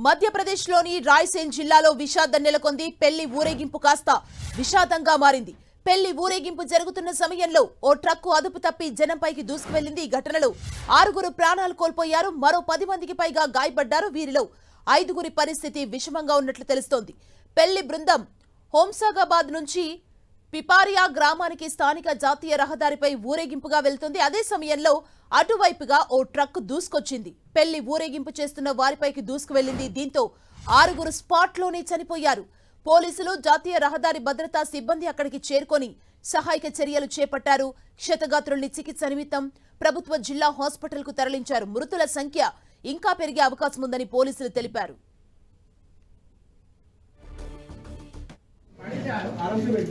మధ్యప్రదేశ్లోని రాయ్సేన్ జిల్లాలో విషాదం నెలకొంది. పెళ్లి ఊరేగింపు కాస్త విషాదంగా మారింది. పెళ్లి ఊరేగింపు జరుగుతున్న సమయంలో ఓ ట్రక్కు అదుపు తప్పి జనంపైకి దూసుకువెళ్లింది. ఈ ఘటనలో 6 ప్రాణాలు కోల్పోయారు. మరో 10 మందికి పైగా గాయపడ్డారు. వీరిలో 5 పరిస్థితి విషమంగా ఉన్నట్లు తెలుస్తోంది. పెళ్లి బృందం హోంసాగాబాద్ నుంచి పిపారియా గ్రామానికి స్థానిక జాతీయ రహదారిపై ఊరేగింపుగా వెళ్తుంది. అదే సమయంలో అటువైపుగా ఓ ట్రక్ దూసుకొచ్చింది. పెళ్లి ఊరేగింపు చేస్తున్న వారిపైకి దూసుకువెళ్లింది. దీంతో 6 స్పాట్లోనే చనిపోయారు. పోలీసులు, జాతీయ రహదారి భద్రతా సిబ్బంది అక్కడికి చేరుకొని సహాయక చర్యలు చేపట్టారు. క్షతగాత్రుల్ని చికిత్స నిమిత్తం ప్రభుత్వ జిల్లా హాస్పిటల్కు తరలించారు. మృతుల సంఖ్య ఇంకా పెరిగే అవకాశం ఉందని పోలీసులు తెలిపారు. आराम से बैठ